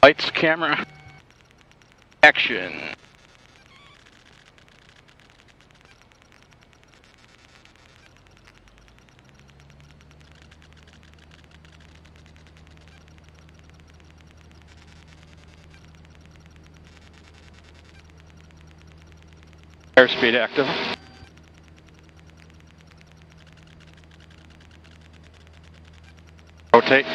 Lights, camera, action. Airspeed active. Rotate.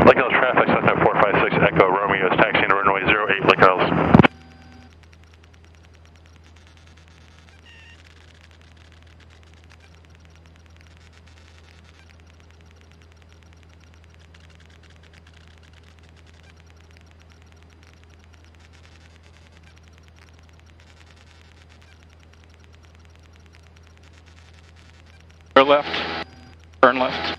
Lake Hills traffic, Cessna 456 Echo Romeo is taxiing to runway 08 Lake Hills. Turn left. Turn left.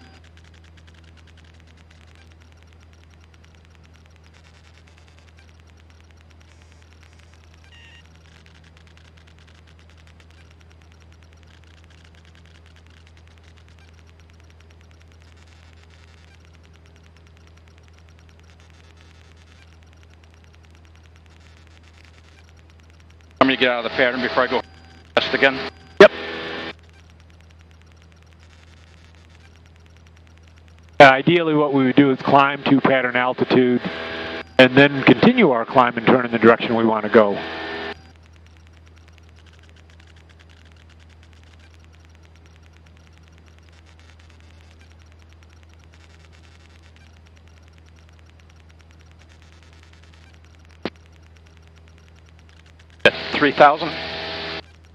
I'm going to get out of the pattern before I go west again. Yep. Ideally what we would do is climb to pattern altitude and then continue our climb and turn in the direction we want to go. At 3,000?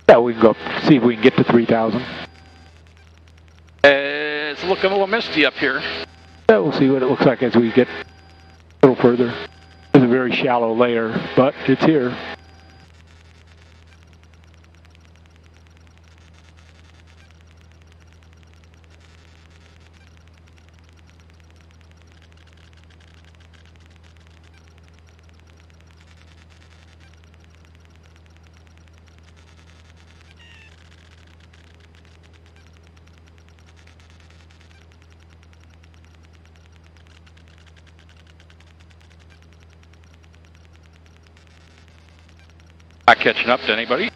Yeah, we can go see if we can get to 3,000. It's looking a little misty up here. Yeah, we'll see what it looks like as we get a little further. It's a very shallow layer, but it's here. Not catching up to anybody.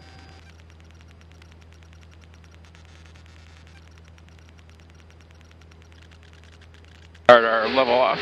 Start our level off.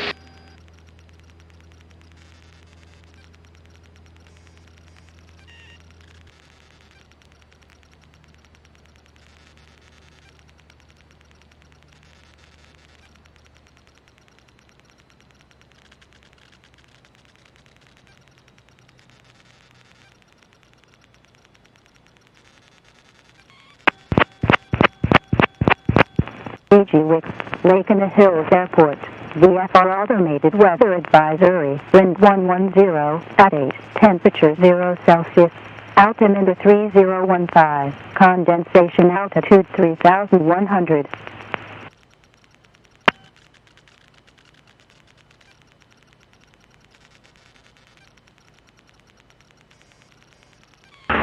Lake in the Hills Airport. VFR Automated Weather Advisory. Wind 110 at 8. Temperature 0 Celsius. Altimeter 3015. Condensation altitude 3,100.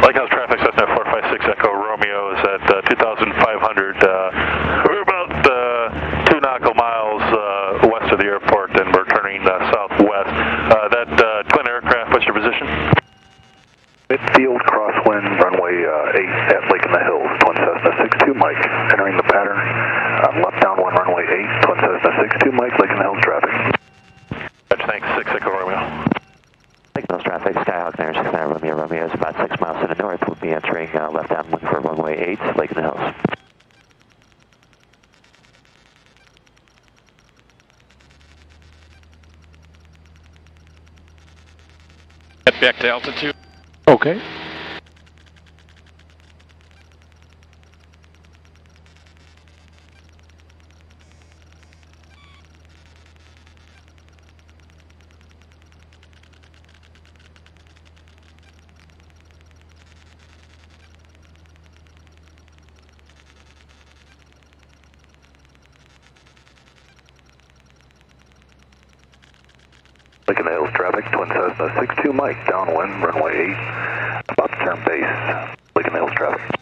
Lake Hills traffic, Cessna 456 Echo Romeo is at 2,500. We're about 2 nautical miles west of the airport, and we're turning southwest. That twin aircraft, what's your position? Midfield, crosswind, runway 8 at Lake in the Hills, twin Cessna 62 Mike, entering the pattern. Left downwind, runway 8, twin Cessna 62 Mike, Lake in the Hills traffic. Thanks, 6 Echo Romeo. Lake Hills traffic, Skyhawk 969 Romeo is about 6 miles to the north. We'll be entering left downwind for runway 8, Lake in the Hills. Get back to altitude. Okay. traffic, Twin Cessna 62 Mike, downwind, runway 8, about to turn base, Lake in the Hills traffic.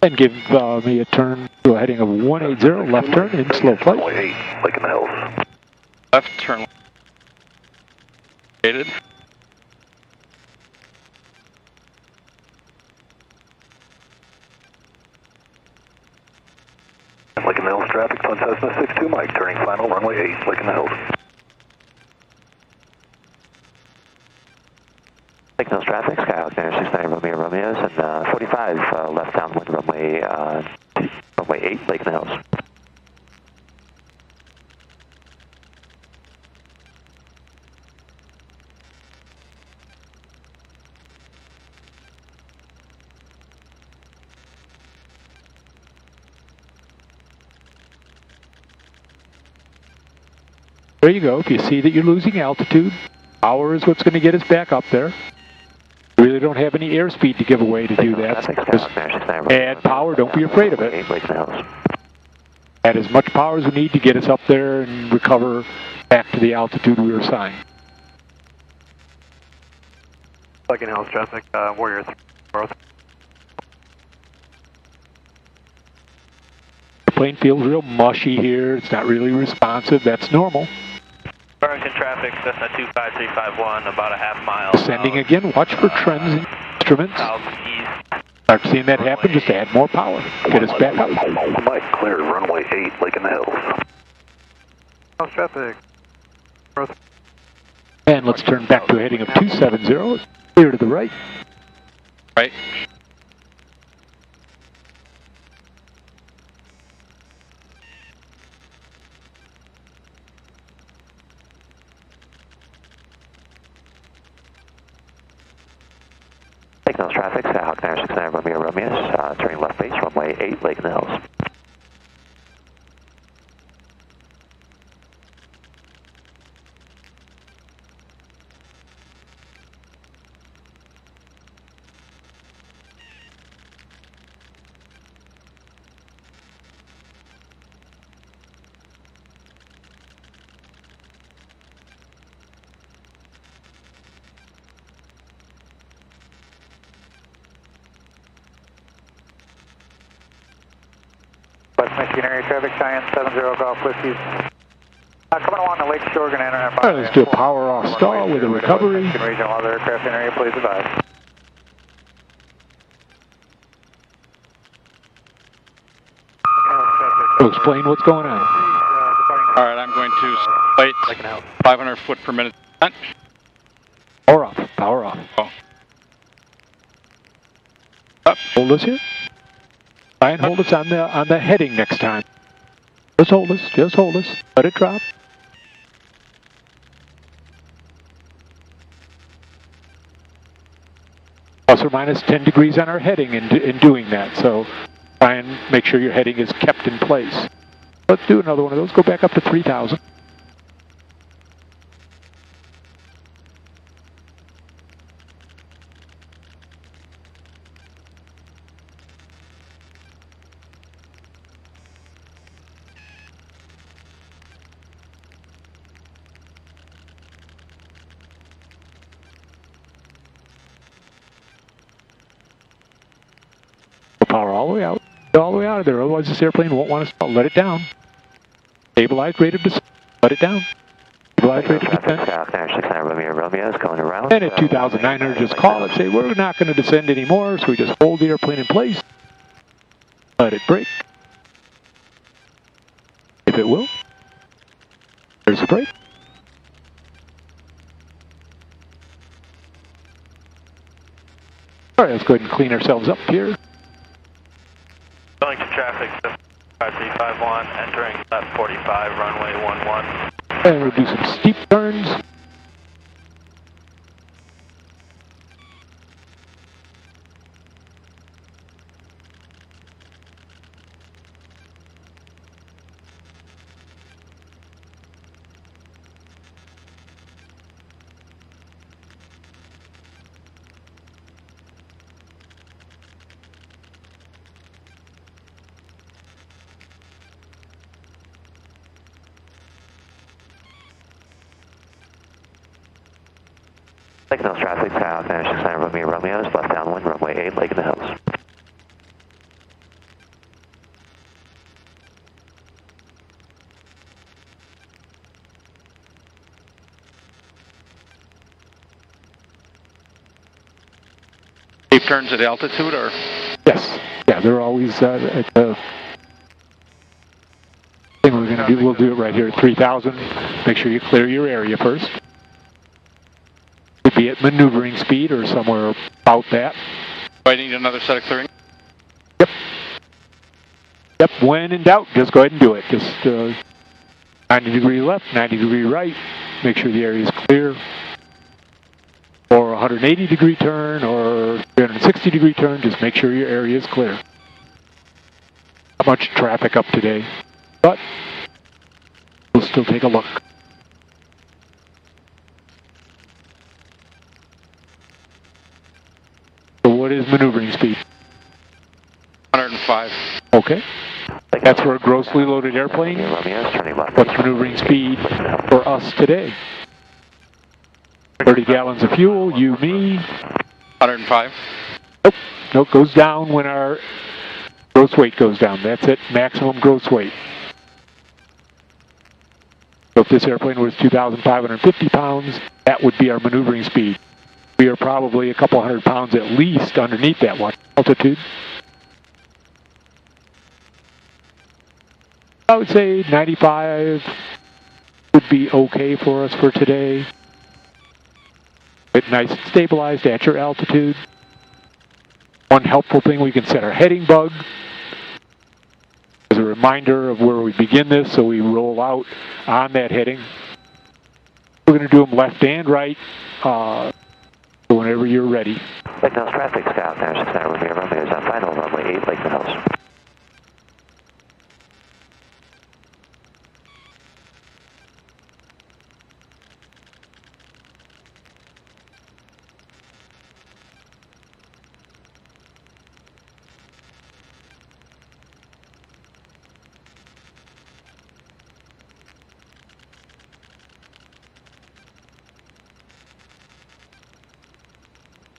And give me a turn to a heading of 180, left turn in slow flight. Runway 8, Lake in the Hills. Left turn. Gated. Lake in the Hills traffic, Twin Cessna 62 Mike, turning final, runway 8, Lake in the Hills. Lake Hills traffic, Skyhawk 969 Romeos, and 45 left downwind runway 8, Lake in the Hills. There you go. If you see that you're losing altitude, power is what's going to get us back up there. We really don't have any airspeed to give away to do that. Just add power. Don't be afraid of it. Add as much power as we need to get us up there and recover back to the altitude we were assigned. Lake in the Hills traffic, Warrior 3 North. The plane feels real mushy here. It's not really responsive. That's normal. Burlington traffic, Cessna 25351, about a half mile. Descending again. Watch for trends in instruments. Southeast. Start seeing that happen. Just add more power. Get us back up. Mike, cleared, runway 8, Lake in the Hills. Hills traffic, North. And let's turn back to a heading of 270. Clear to the right. Right. Lake Hills traffic, Skyhawk 969 Romeos, turning left base, runway 8, Lake in the Hills. West Michigan area traffic, Cheyenne 70 Golf Whiskey. Coming along the lake shore, going to enter our All right, let's do a power off stall with a recovery. Regional other aircraft in area, please advise. So explain what's going on. All right, I'm going to flight 500 foot per minute. Power off. Power off. Oh. Up. Hold us here. Try and hold us on the heading next time. Just hold us. Just hold us. Let it drop. Plus or minus 10 degrees on our heading in doing that. So try and make sure your heading is kept in place. Let's do another one of those. Go back up to 3,000. Power all the way out. All the way out of there, otherwise this airplane won't want to stall. Let it down. Stabilize rate of descent. Let it down. Stabilize rate of descent. Romeo's going around. And at 2,900, just call it. Say, we're not going to descend anymore, so we just hold the airplane in place. Let it brake. If it will. There's the brake. All right, let's go ahead and clean ourselves up here. Burlington traffic, 5351, entering left 45, runway 11. And we'll do some steep turns. Lake Hills traffic, Skyhawk 969 Romeo Romeo's, left downwind, runway 8, Lake in the Hills. Tape turns at altitude, or? Yes. Yeah, they're always at the thing we're going to do. We'll do it right here at 3,000. Make sure you clear your area first. Could be at maneuvering speed or somewhere about that. Do I need another set of clearing? Yep. Yep, when in doubt, just go ahead and do it. Just 90 degree left, 90 degree right. Make sure the area is clear. Or 180 degree turn or 360 degree turn, just make sure your area is clear. Not much traffic up today, but we'll still take a look. So what is maneuvering speed? 105. Okay. That's for a grossly loaded airplane. What's maneuvering speed for us today? 30 gallons of fuel, you, me. 105. Nope. Nope, goes down when our gross weight goes down. That's it, maximum gross weight. So if this airplane was 2,550 pounds, that would be our maneuvering speed. We are probably a couple hundred pounds at least underneath that altitude. I would say 95 would be okay for us for today. It's nice and stabilized at your altitude. One helpful thing, we can set our heading bug as a reminder of where we begin this, so we roll out on that heading. We're going to do them left and right, so whenever you're ready. Lake Hills traffic, Scout 969 Romeo Romeo's on final, runway 8, Lake in the Hills.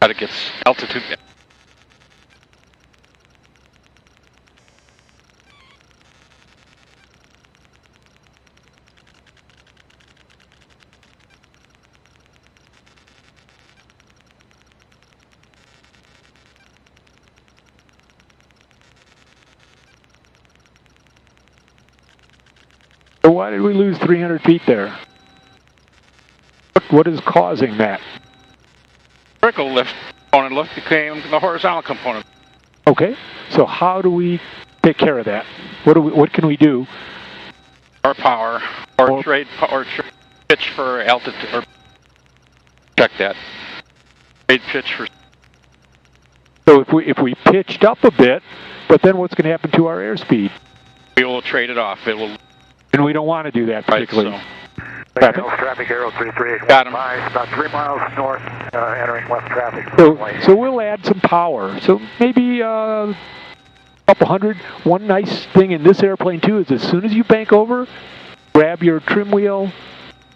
Try to get altitude. So why did we lose 300 feet there? What is causing that? Vertical lift component lift became the horizontal component. Okay, so how do we take care of that? What can we do? Or power, or trade pitch for altitude, or check that. Trade pitch for. So if we pitched up a bit, but then what's going to happen to our airspeed? We will trade it off. It will. And we don't want to do that particularly. Right, so. Traffic arrow 338. Got him. About 3 miles north, entering left traffic. So we'll add some power. So maybe a couple hundred. One nice thing in this airplane too is as soon as you bank over, grab your trim wheel,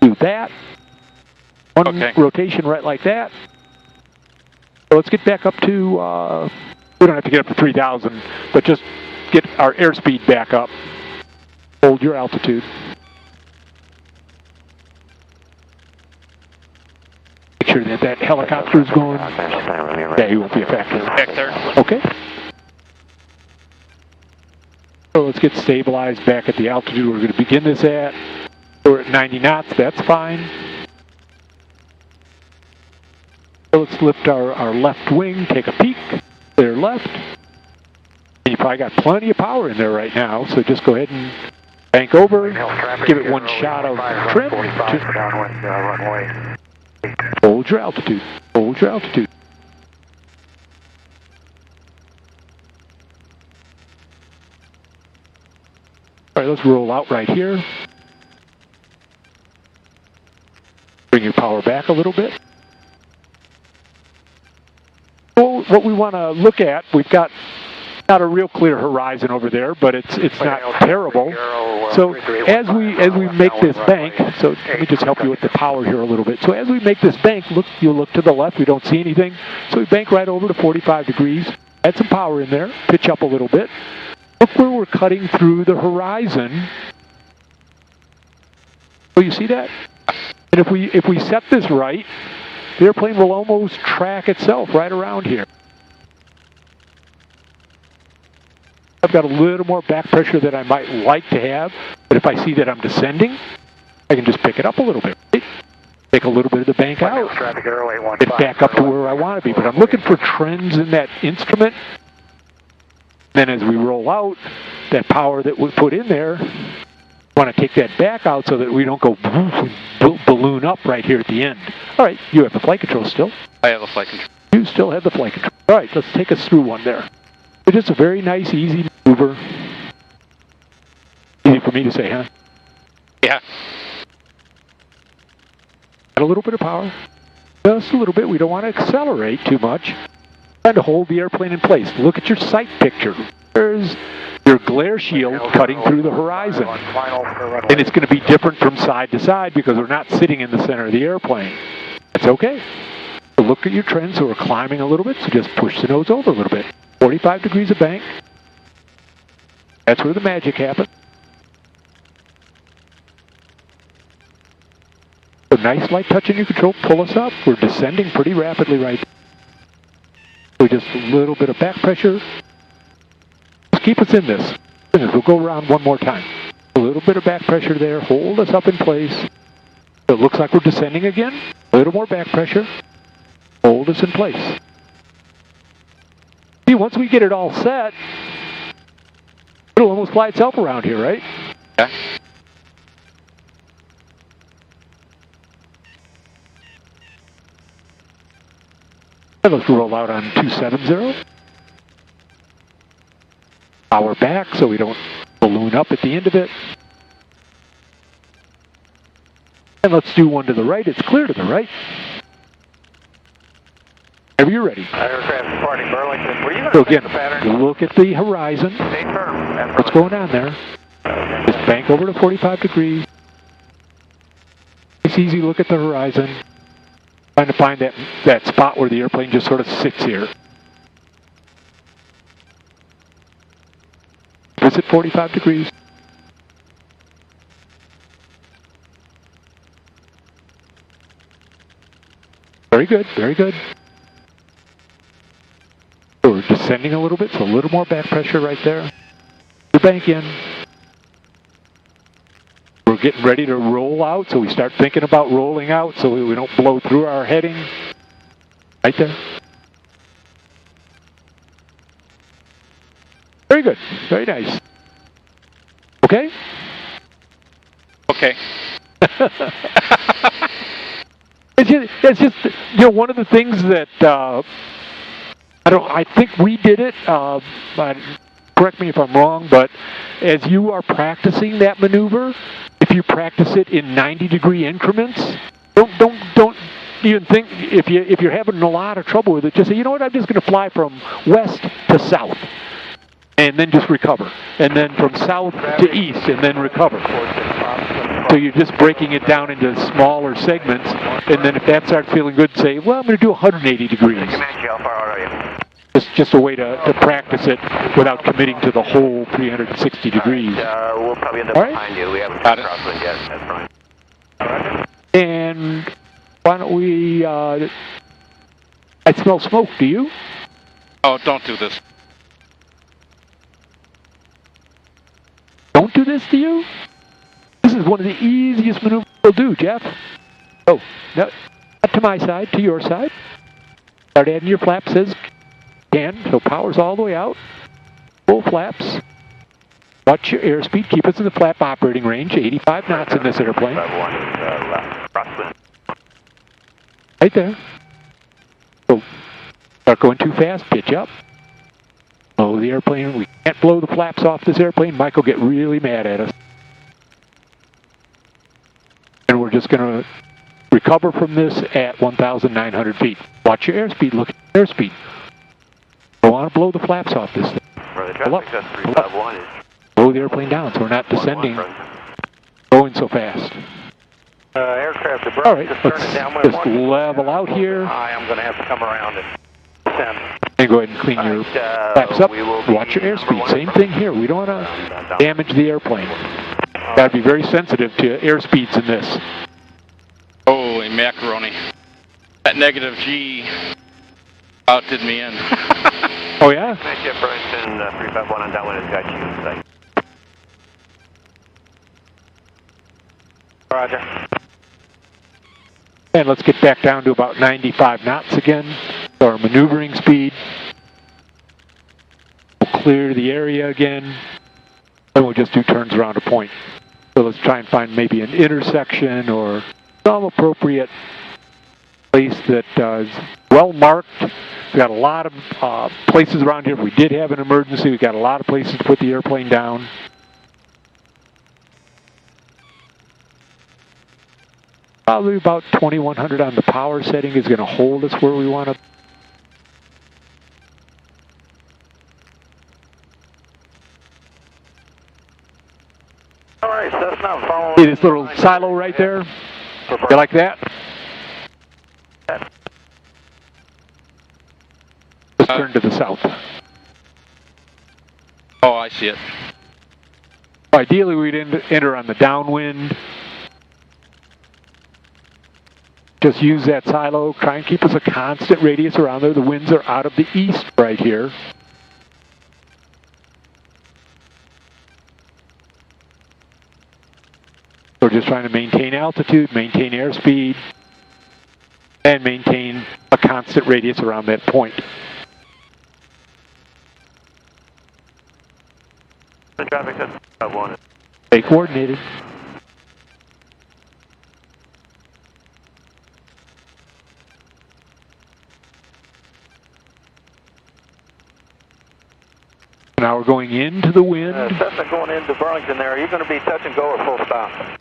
do that. One rotation right like that. So let's get back up to, we don't have to get up to 3,000, but just get our airspeed back up. Hold your altitude. Make sure that helicopter is going. Yeah, he won't be affected. Back there. Okay. So let's get stabilized back at the altitude we're going to begin this at. We're at 90 knots, that's fine. So let's lift our left wing, take a peek. Clear left. And you probably got plenty of power in there right now, so just go ahead and bank over. Give it one shot of trim. Hold your altitude. Hold your altitude. All right, let's roll out right here. Bring your power back a little bit. Well, what we want to look at, we've got not a real clear horizon over there, but it's not terrible. So as we make this bank, so let me just help you with the power here a little bit. So as we make this bank, you look to the left, we don't see anything. So we bank right over to 45 degrees, add some power in there, pitch up a little bit. Look where we're cutting through the horizon. Oh, you see that? And if we set this right, the airplane will almost track itself right around here. I've got a little more back pressure than I might like to have, but if I see that I'm descending, I can just pick it up a little bit. Right? Take a little bit of the bank out, get back up to where I want to be. But I'm looking for trends in that instrument. Then as we roll out, that power that we put in there, want to take that back out so that we don't go balloon up right here at the end. All right, you have the flight control still. I have the flight control. You still have the flight control. All right, let's take us through one there. It's just a very nice, easy maneuver. Easy for me to say, huh? Yeah. Got a little bit of power. Just a little bit. We don't want to accelerate too much. Trying to hold the airplane in place. Look at your sight picture. There's your glare shield cutting through the horizon. And it's going to be different from side to side because we're not sitting in the center of the airplane. That's okay. So look at your trend. So we're climbing a little bit. So just push the nose over a little bit. 45 degrees of bank. That's where the magic happens. So nice light touch in your control. Pull us up. We're descending pretty rapidly right now. So just a little bit of back pressure. Just keep us in this. We'll go around one more time. A little bit of back pressure there. Hold us up in place. So it looks like we're descending again. A little more back pressure. Hold us in place. See, once we get it all set, it'll almost fly itself around here, right? Yeah. And let's roll out on 270. Power back so we don't balloon up at the end of it. And let's do one to the right. It's clear to the right. Whenever you're ready. Aircraft departing Burlington. Were you So again, look at the horizon. Stay firm. What's going on there? Just bank over to 45 degrees. It's easy look at the horizon. Trying to find that spot where the airplane just sort of sits here. Visit 45 degrees. Very good, very good. So we're descending a little bit, so a little more back pressure right there. The bank in. We're getting ready to roll out, so we start thinking about rolling out so we don't blow through our heading. Right there. Very good, very nice. Okay? Okay. It's just, you know, one of the things that, I think we did it, but correct me if I'm wrong, but as you are practicing that maneuver, if you practice it in 90-degree increments, don't even think, if you're having a lot of trouble with it, just say, you know what, I'm just going to fly from west to south, and then just recover, and then from south to east, and then recover. So you're just breaking it down into smaller segments, and then if that starts feeling good, say, well, I'm going to do 180 degrees. How far are you? It's just a way to practice it without committing to the whole 360 degrees. We'll probably end up behind you. We haven't Got it. crosswind yet. That's fine. And why don't we, I smell smoke, do you? Oh, don't do this. Don't do this to you? This is one of the easiest maneuvers we'll do, Jeff. Oh, no, not to my side, to your side. Start adding your flaps as can, so power's all the way out. Full flaps. Watch your airspeed, keep us in the flap operating range, 85 knots in this airplane. Right there. So, start going too fast, pitch up. Blow the airplane, we can't blow the flaps off this airplane, Mike will get really mad at us. And we're just going to recover from this at 1,900 feet. Watch your airspeed, look at your airspeed. Don't want to blow the flaps off this thing. For the Pull up. traffic, that's 351 is Slow the airplane down so we're not descending, going so fast. Aircraft to All right, just let's turn it down. just level out here. I am going to have to come around and descend. And go ahead and clean your flaps up. Watch your airspeed. Same thing here. We don't want to damage the airplane. Got to be very sensitive to airspeeds in this. Holy macaroni. That negative G outdid me in. Oh, yeah? Manship Burlington 351 on that one has got you in sight. Roger. And let's get back down to about 95 knots again. So our maneuvering speed. We'll clear the area again. And we'll just do turns around a point. So let's try and find maybe an intersection or some appropriate place that is well marked. We've got a lot of places around here. If we did have an emergency, we've got a lot of places to put the airplane down. Probably about 2100 on the power setting is going to hold us where we want to. All right, so that's not following. See this little silo right there? You like that? Just turn to the south. Oh, I see it. Ideally, we'd enter on the downwind. Just use that silo. Try and keep us a constant radius around there. The winds are out of the east right here. We're just trying to maintain altitude, maintain airspeed, and maintain a constant radius around that point. The traffic has 351. Stay coordinated. Now we're going into the wind. Cessna going into Burlington there. Are you going to be touch and go or full stop?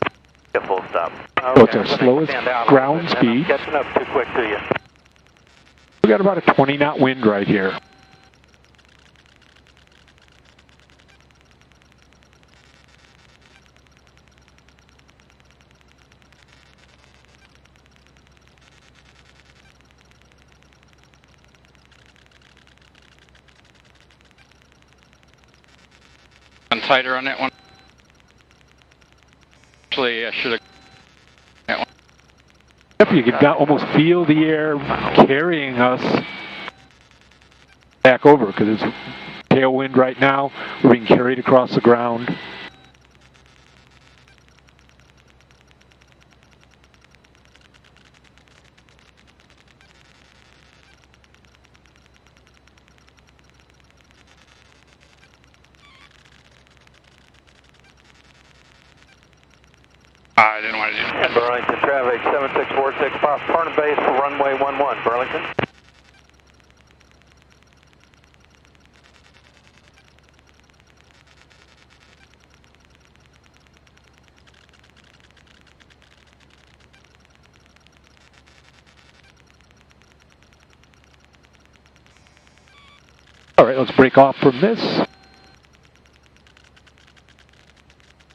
Yeah, full stop. Okay, So it's our slowest ground speed. I'm catching up too quick to you. We got about a 20 knot wind right here. Tighter on that one. Actually, I should have. That one. Yep, you can almost feel the air carrying us back over because it's tailwind right now. We're being carried across the ground. I didn't want to do that. Burlington traffic 7646, Parnham base for runway 11, Burlington. All right, let's break off from this.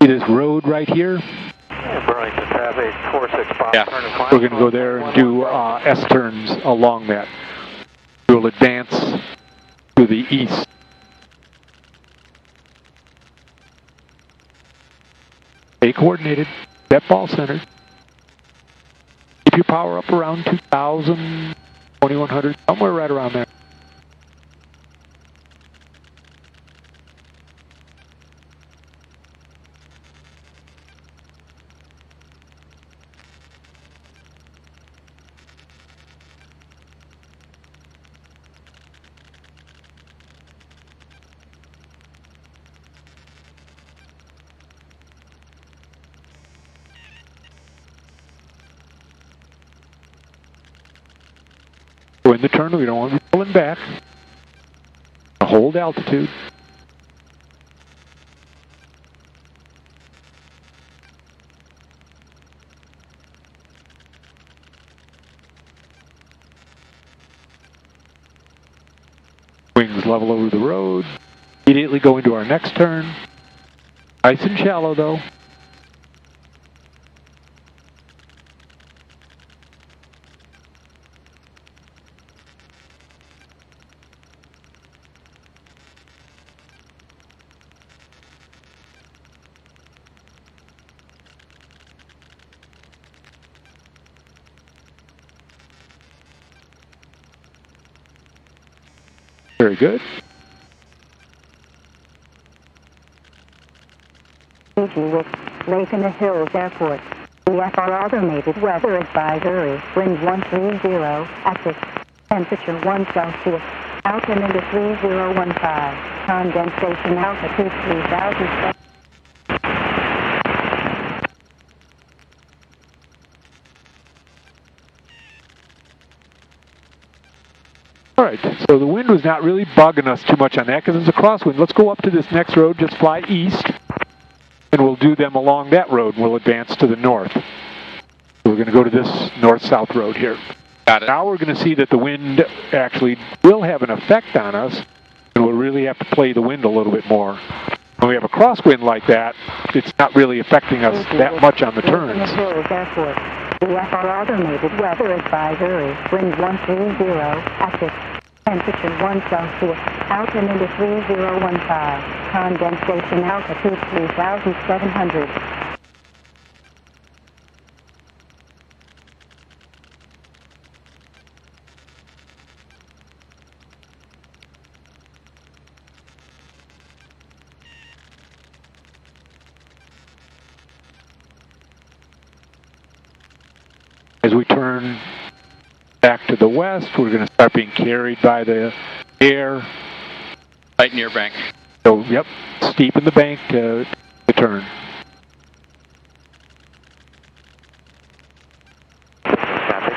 See this road right here? Burlington traffic 465. Yeah. We're going to go there and do S-turns along that. We'll advance to the east. Stay coordinated. Step ball centered. Keep your power up around 2,000, 2,100, somewhere right around there. Go in the turn, we don't want to be pulling back. Hold altitude. Wings level over the road. Immediately go into our next turn. Nice and shallow though. Very good. With Lake in the Hills Airport. VFR automated weather advisory. Wind 130, active. Temperature 1 Celsius. Altimeter 3015. Condensation altitude 3000. All right, so the wind was not really bugging us too much on that because it's a crosswind. Let's go up to this next road, just fly east, and we'll do them along that road. We'll advance to the north. We're going to go to this north-south road here. Got it. Now we're going to see that the wind actually will have an effect on us, and we'll really have to play the wind a little bit more. When we have a crosswind like that, it's not really affecting us that much on the turns. VFR automated weather advisory. Wind 130, active. Temperature 1 Celsius. Altimeter 3015. Condensation altitude 3700. As we turn back to the west, we're going to start being carried by the air. Right near bank. So, yep, steepen the bank to turn. Traffic,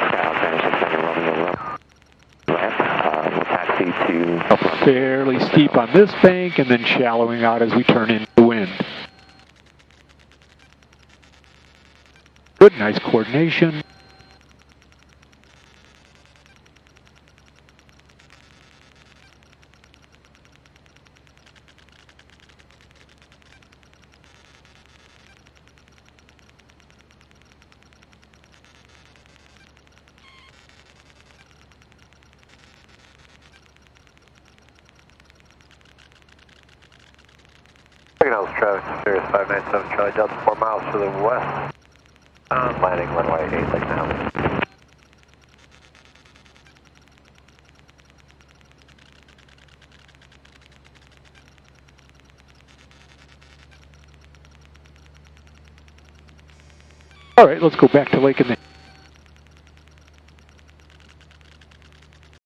we'll taxi to... Fairly steep on this bank and then shallowing out as we turn into the wind. Good, nice coordination. Traffic, Sirius 597 Charlie Delta, 4 miles to the west. Landing runway 8 Lake now. All right, let's go back to Lake in the